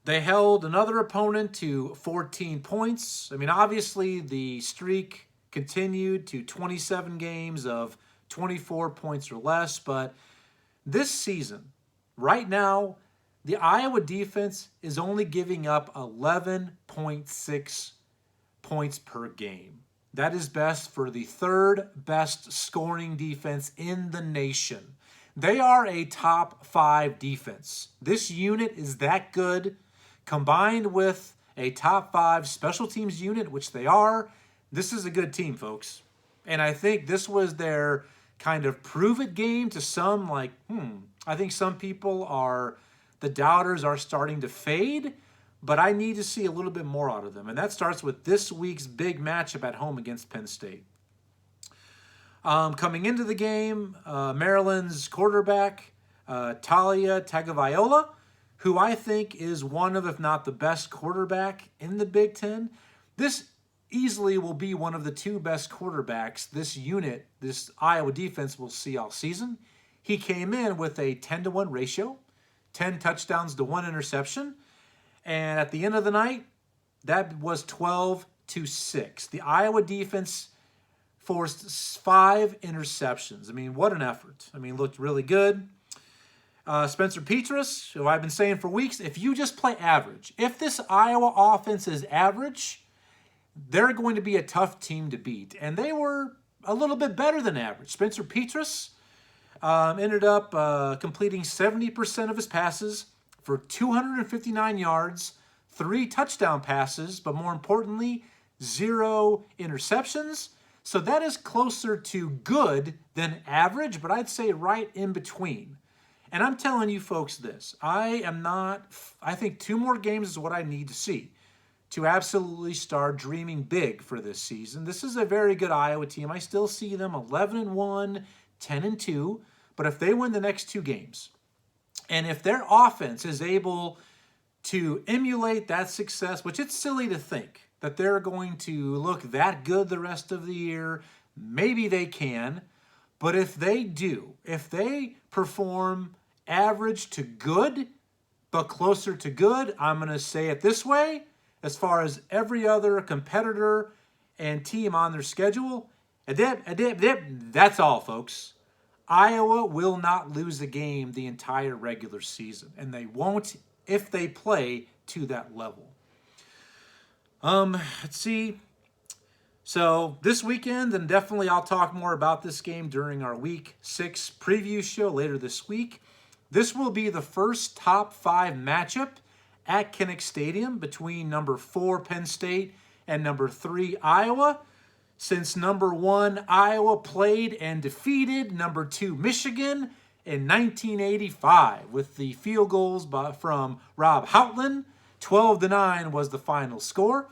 They held another opponent to 14 points. I mean, obviously, the streak continued to 27 games of 24 points or less, but this season, right now, the Iowa defense is only giving up 11.6 points per game. That is best for the third best scoring defense in the nation. They are a top 5 defense. This unit is that good, combined with a top 5 special teams unit, which they are. This is a good team, folks. And I think this was their kind of prove-it game to some, like, I think some people the doubters are starting to fade, but I need to see a little bit more out of them. And that starts with this week's big matchup at home against Penn State. Coming into the game, Maryland's quarterback, Talia Tagovailoa, who I think is one of, if not the best quarterback in the Big Ten. This easily will be one of the 2 best quarterbacks this unit, this Iowa defense, will see all season. He came in with a 10-to-1 ratio, 10 touchdowns to 1 interception. And at the end of the night, that was 12-6. The Iowa defense forced 5 interceptions. I mean, what an effort. I mean, looked really good. Spencer Petras, who I've been saying for weeks, if you just play average, if this Iowa offense is average, they're going to be a tough team to beat. And they were a little bit better than average. Spencer Petras ended up completing 70% of his passes for 259 yards, 3 touchdown passes, but more importantly, 0 interceptions. So that is closer to good than average, but I'd say right in between. And I'm telling you folks this, I think 2 more games is what I need to see to absolutely start dreaming big for this season. This is a very good Iowa team. I still see them 11-1, 10-2, but if they win the next 2 games, and if their offense is able to emulate that success, which it's silly to think that they're going to look that good the rest of the year, maybe they can, but if they do, if they perform average to good, but closer to good, I'm going to say it this way, as far as every other competitor and team on their schedule, that's all, folks. Iowa will not lose a game the entire regular season, and they won't if they play to that level. Let's see. So this weekend, and definitely I'll talk more about this game during our Week 6 preview show later this week. This will be the first top 5 matchup at Kinnick Stadium between number 4 Penn State and number 3 Iowa. Since number 1 Iowa played and defeated number 2 Michigan in 1985 with the field goals from Rob Houtland. 12-9 was the final score.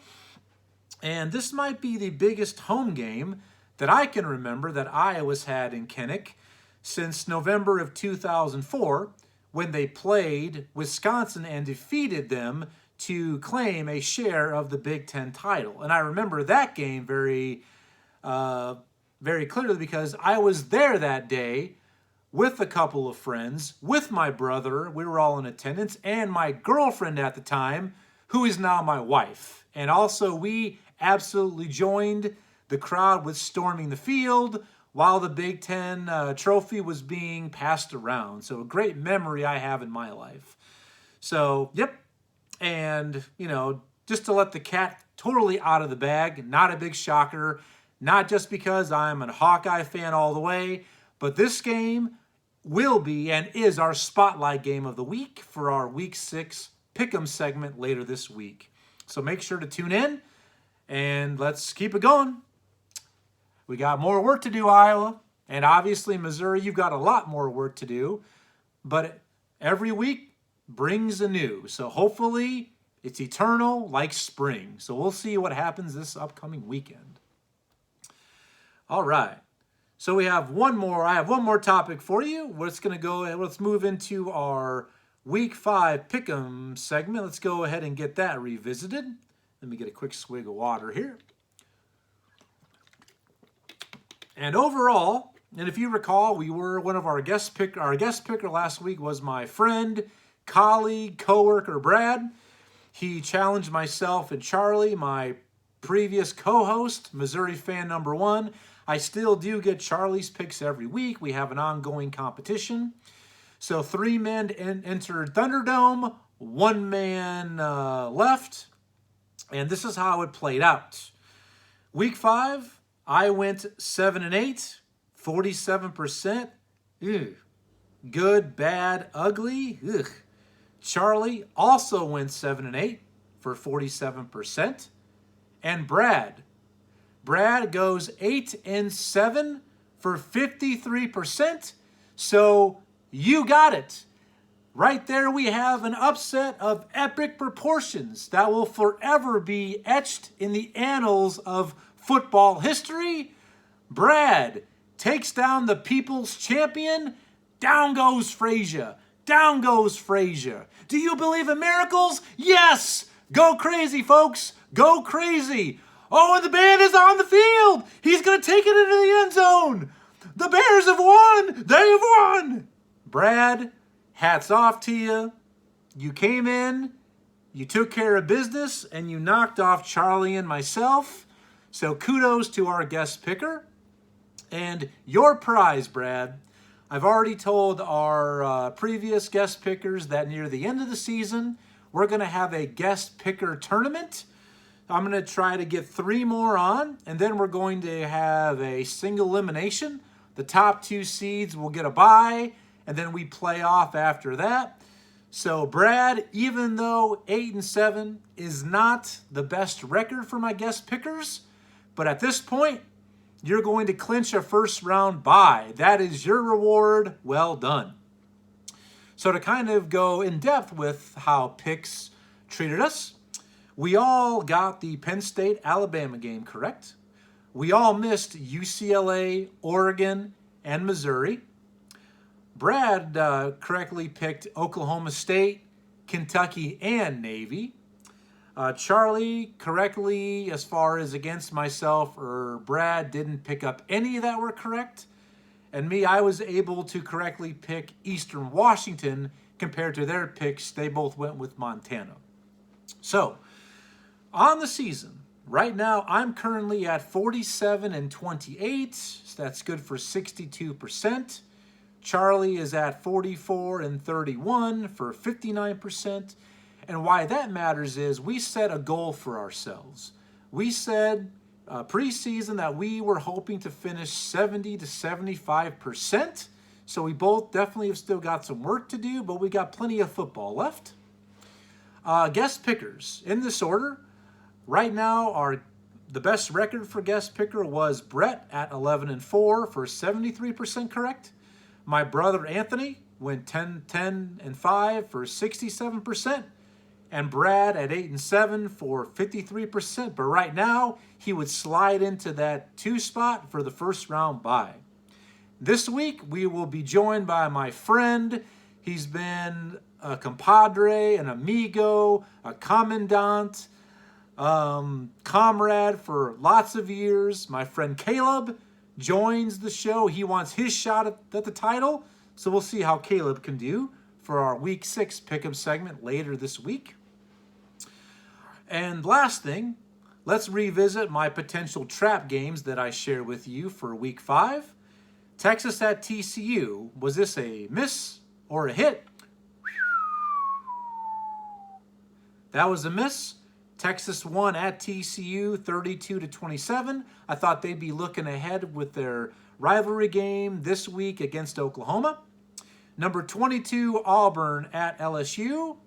And this might be the biggest home game that I can remember that Iowa's had in Kinnick since November of 2004, when they played Wisconsin and defeated them to claim a share of the Big Ten title. And I remember that game very clearly because I was there that day with a couple of friends, with my brother, we were all in attendance, and my girlfriend at the time, who is now my wife. And also we absolutely joined the crowd with storming the field while the Big Ten trophy was being passed around. So a great memory I have in my life. So, yep. And, just to let the cat totally out of the bag, not a big shocker. not just because I'm a Hawkeye fan all the way, but this game will be and is our spotlight game of the week for our Week 6 Pick'em segment later this week. So make sure to tune in, and let's keep it going. We got more work to do, Iowa, and obviously Missouri, you've got a lot more work to do, but every week brings anew. So hopefully it's eternal like spring. So we'll see what happens this upcoming weekend. All right. So I have one more topic for you. Let's move into our Week 5 Pick'em segment. Let's go ahead and get that revisited. Let me get a quick swig of water here. And overall, and if you recall, we were one of our guest picker last week was my friend, colleague, coworker Brad. He challenged myself and Charlie, my previous co-host, Missouri fan number 1. I still do get Charlie's picks every week. We have an ongoing competition. So 3 men entered Thunderdome, 1 man left, and this is how it played out. Week 5, I went 7-8, 47%. Ugh. Good, bad, ugly. Ugh. Charlie also went 7-8 for 47%. And Brad goes 8-7 for 53%. So you got it. Right there we have an upset of epic proportions that will forever be etched in the annals of football history. Brad takes down the people's champion. Down goes Frazier. Down goes Frazier. Do you believe in miracles? Yes! Go crazy, folks. Go crazy. Oh, and the band is on the field. He's going to take it into the end zone. The Bears have won. They have won. Brad, hats off to you. You came in, you took care of business, and you knocked off Charlie and myself. So kudos to our guest picker. And your prize, Brad, I've already told our previous guest pickers that near the end of the season, we're going to have a guest picker tournament. I'm going to try to get 3 more on, and then we're going to have a single elimination. The top 2 seeds will get a bye, and then we play off after that. So, Brad, even though 8-7 is not the best record for my guest pickers, but at this point, you're going to clinch a first-round bye. That is your reward. Well done. So to kind of go in depth with how picks treated us, we all got the Penn State-Alabama game correct. We all missed UCLA, Oregon, and Missouri. Brad correctly picked Oklahoma State, Kentucky, and Navy. Charlie correctly, as far as against myself or Brad, didn't pick up any that were correct. And me, I was able to correctly pick Eastern Washington compared to their picks. They both went with Montana. So, on the season, right now, I'm currently at 47-28. So that's good for 62%. Charlie is at 44-31 for 59%. And why that matters is we set a goal for ourselves. We said preseason that we were hoping to finish 70-75%. So we both definitely have still got some work to do, but we got plenty of football left. Guest pickers, in this order, right now the best record for guest picker was Brett at 11-4 for 73% correct. My brother Anthony went 10-5 for 67%. And Brad at 8-7 for 53%. But right now, he would slide into that 2 spot for the first round bye. This week, we will be joined by my friend. He's been a compadre, an amigo, a commandant, comrade for lots of years. My friend Caleb joins the show. He wants his shot at the title. So we'll see how Caleb can do for our Week 6 Pick'em segment later this week. And last thing, let's revisit my potential trap games that I shared with you for Week 5. Texas at TCU. Was this a miss or a hit? That was a miss. Texas won at TCU 32-27. I thought they'd be looking ahead with their rivalry game this week against Oklahoma. Number 22, Auburn at LSU.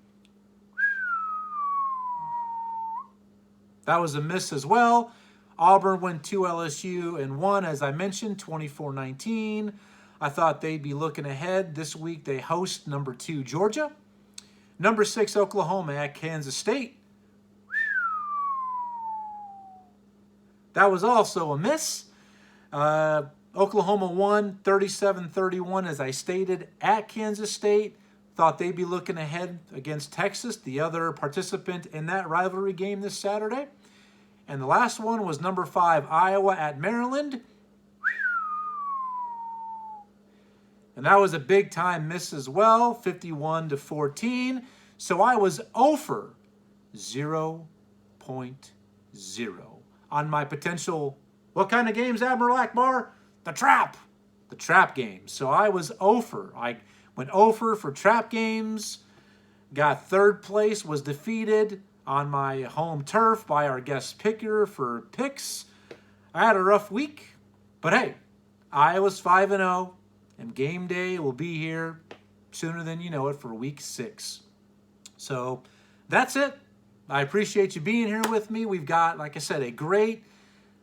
That was a miss as well. Auburn went to LSU and won, as I mentioned, 24-19. I thought they'd be looking ahead. This week they host number 2, Georgia. Number 6, Oklahoma at Kansas State. That was also a miss. Oklahoma won 37-31, as I stated, at Kansas State. Thought they'd be looking ahead against Texas, the other participant in that rivalry game this Saturday. And the last one was number 5, Iowa at Maryland. And that was a big-time miss as well, 51-14. So I was 0 for 0.0 on my potential, what kind of games, Admiral Akbar? The trap games. So I was 0 for. I went 0 for trap games, got third place, was defeated on my home turf by our guest picker for picks. I had a rough week, but hey, Iowa's 5-0, and game day will be here sooner than you know it for week 6. So that's it. I appreciate you being here with me. We've got, like I said, a great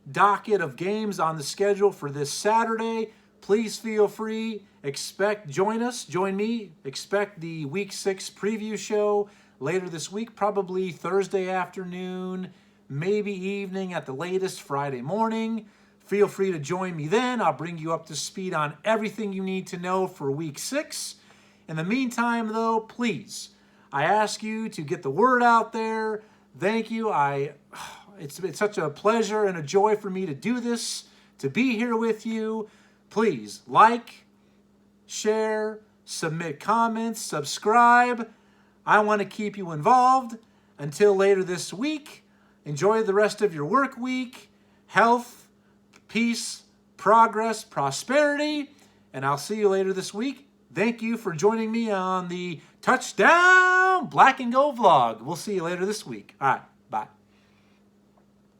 docket of games on the schedule for this Saturday. Please feel free. Join me. Expect the week 6 preview show later this week, probably Thursday afternoon, maybe evening at the latest, Friday morning. Feel free to join me then. I'll bring you up to speed on everything you need to know for week 6. In the meantime, though, please, I ask you to get the word out there. Thank you. It's such a pleasure and a joy for me to do this, to be here with you. Please like, share, submit comments, subscribe. I want to keep you involved. Until later this week, enjoy the rest of your work week, health, peace, progress, prosperity, and I'll see you later this week. Thank you for joining me on the Touchdown Black and Gold vlog. We'll see you later this week. All right, bye.